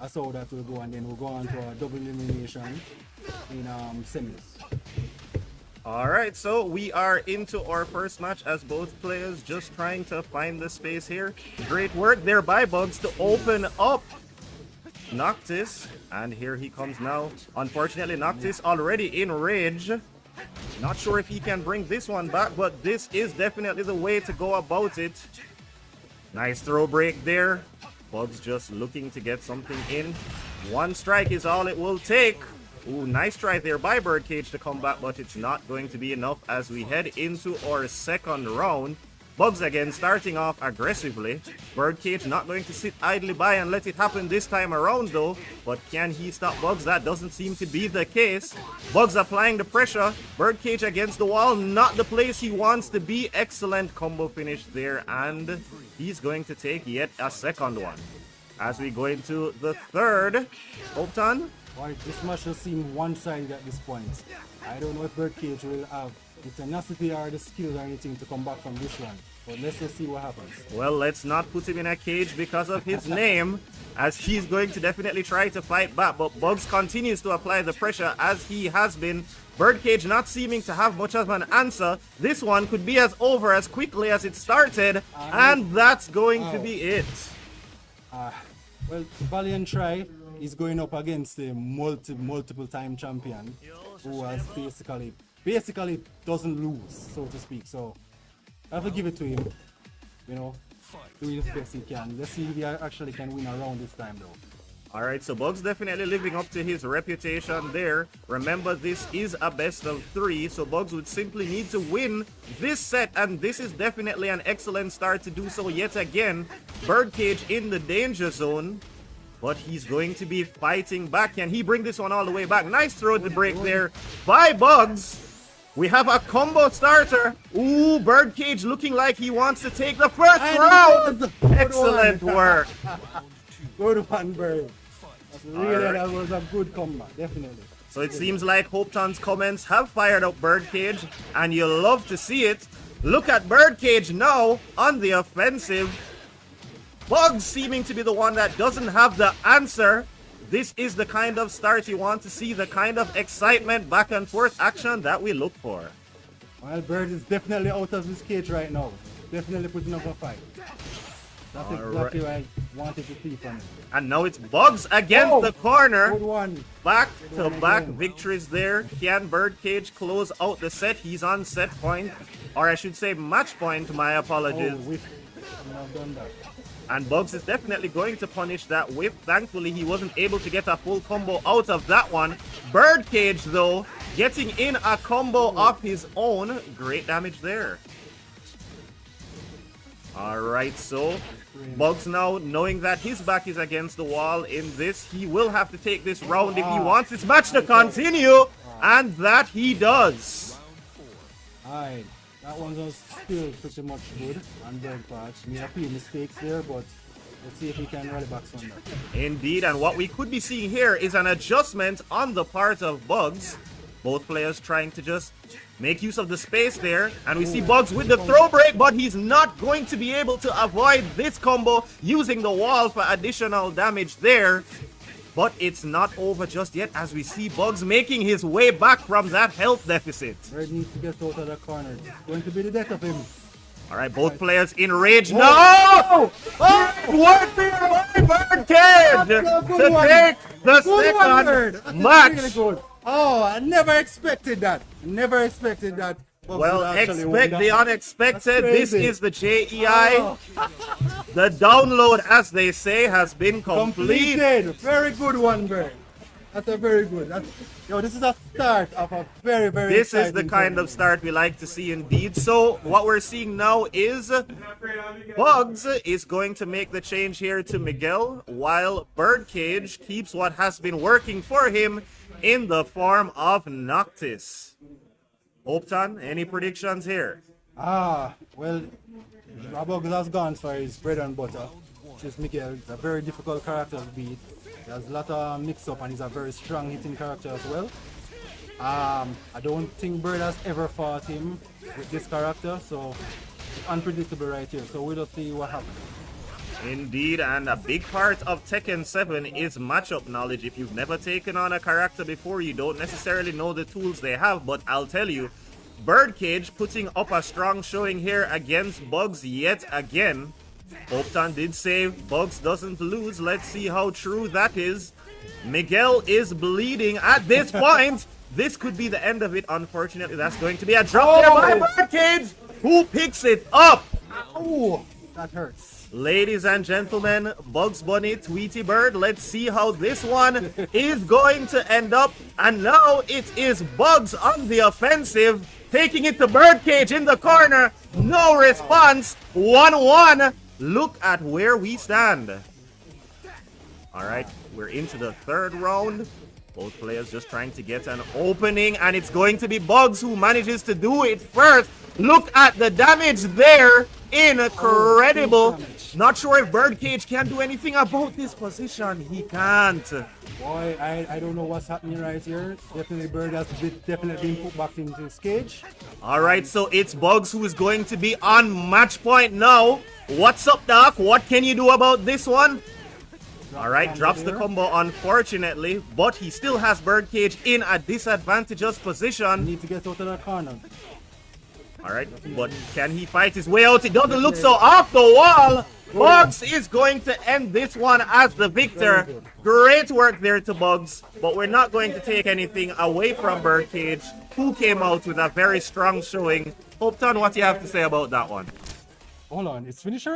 That's how that will go, and then we'll go on to a double elimination in semis. Alright, so we are into our first match as both players just trying to find the space here. Great work there by Bugs to open up Noctis. And here he comes now. Unfortunately, Noctis already in rage. Not sure if he can bring this one back, but this is definitely the way to go about it. Nice throw break there. Bugs just looking to get something in. One strike is all it will take. Ooh, nice try there by Birdcage to come back, but it's not going to be enough as we head into our second round. Bugs again starting off aggressively. Birdcage not going to sit idly by and let it happen this time around though. But can he stop Bugs? That doesn't seem to be the case. Bugs applying the pressure. Birdcage against the wall, not the place he wants to be. Excellent combo finish there, and he's going to take yet a second one. As we go into the third, Optan. Right, this match will seem one-sided at this point. I don't know if Birdcage will have the tenacity or the skills or anything to come back from this one. But let's just see what happens. Well, let's not put him in a cage because of his name, as he's going to definitely try to fight back. But Bugs continues to apply the pressure as he has been. Birdcage not seeming to have much of an answer. This one could be as over as quickly as it started, and that's going to be it. Well, valiant try. He's going up against a multiple time champion who has basically doesn't lose, so to speak. So I have to give it to him. You know, doing the best he can. Let's see if he actually can win a round this time though. Alright, so Bugs definitely living up to his reputation there. Remember, this is a best of 3, so Bugs would simply need to win this set, and this is definitely an excellent start to do so yet again. Birdcage in the danger zone, but he's going to be fighting back. Can he bring this one all the way back? Nice throw to break there by Bugs. We have a combo starter. Ooh, Birdcage looking like he wants to take the first round. Excellent work. Good one, Bird. That was a good combat, definitely. So it seems like Hopeton's comments have fired up Birdcage, and you love to see it. Look at Birdcage now on the offensive. Bugs seeming to be the one that doesn't have the answer. This is the kind of start you want to see, the kind of excitement, back and forth action that we look for. Well, Bird is definitely out of his cage right now. Definitely putting up a fight. That's exactly what I wanted to see from him. And now it's Bugs against the corner. Good one. Back-to-back victories there. Can Birdcage close out the set? He's on set point, or I should say match point, my apologies. Oh, we've not done that. And Bugs is definitely going to punish that whip. Thankfully, he wasn't able to get a full combo out of that one. Birdcage, though, getting in a combo of his own. Great damage there. Alright, so Bugs now knowing that his back is against the wall in this. He will have to take this round if he wants this match to continue. And that he does. Alright. That one was still pretty much good on Birdcage. Made a few mistakes there, but let's see if he can rally back from that. Indeed, and what we could be seeing here is an adjustment on the part of Bugs. Both players trying to just make use of the space there. And we see Bugs with the throw break, but he's not going to be able to avoid this combo using the wall for additional damage there. But it's not over just yet as we see Bugs making his way back from that health deficit. Bird needs to get out of the corner. It's going to be the death of him. Alright, both players in rage. No! Oh! What the Birdcage to take the second match. Really good. Oh, I never expected that. Never expected that. Well, expect the unexpected. This is the JEI. The download, as they say, has been completed. Very good one, Bird. That's a very good. This is a start of a very, very This is the kind of start we like to see indeed. So what we're seeing now is Bugs is going to make the change here to Miguel, while Birdcage keeps what has been working for him in the form of Noctis. Optan, any predictions here? Well, Jabugz has gone for his bread and butter, which is Miguel. It's a very difficult character to beat. There's a lot of mix-up, and he's a very strong hitting character as well. I don't think Bird has ever fought him with this character, so it's unpredictable right here. So we'll just see what happens. Indeed, and a big part of Tekken 7 is matchup knowledge. If you've never taken on a character before, you don't necessarily know the tools they have, but I'll tell you, Birdcage putting up a strong showing here against Jabugz yet again. Optan did say Jabugz doesn't lose. Let's see how true that is. Miguel is bleeding at this point. This could be the end of it. Unfortunately, that's going to be a drop there by Birdcage, who picks it up. Oh, that hurts. Ladies and gentlemen, Bugs Bunny, Tweety Bird, let's see how this one is going to end up. And now it is Bugs on the offensive, taking it to Birdcage in the corner. No response. 1-1. Look at where we stand. All right, we're into the third round. Both players just trying to get an opening, and it's going to be Bugs who manages to do it first. Look at the damage there. Incredible. Not sure if Birdcage can do anything about this position. He can't. Boy, I don't know what's happening right here. Definitely Bird has definitely been put back into his cage. All right, so it's Bugs who is going to be on match point now. What's up, Doc? What can you do about this one? All right, drops the combo, unfortunately, but he still has Birdcage in a disadvantageous position. Need to get out of that corner. All right, but can he fight his way out? It doesn't look so. Off the wall. Bugs is going to end this one as the victor. Great work there to Bugs, but we're not going to take anything away from Birdcage, who came out with a very strong showing. Optan, what do you have to say about that one? Hold on, it's finished already?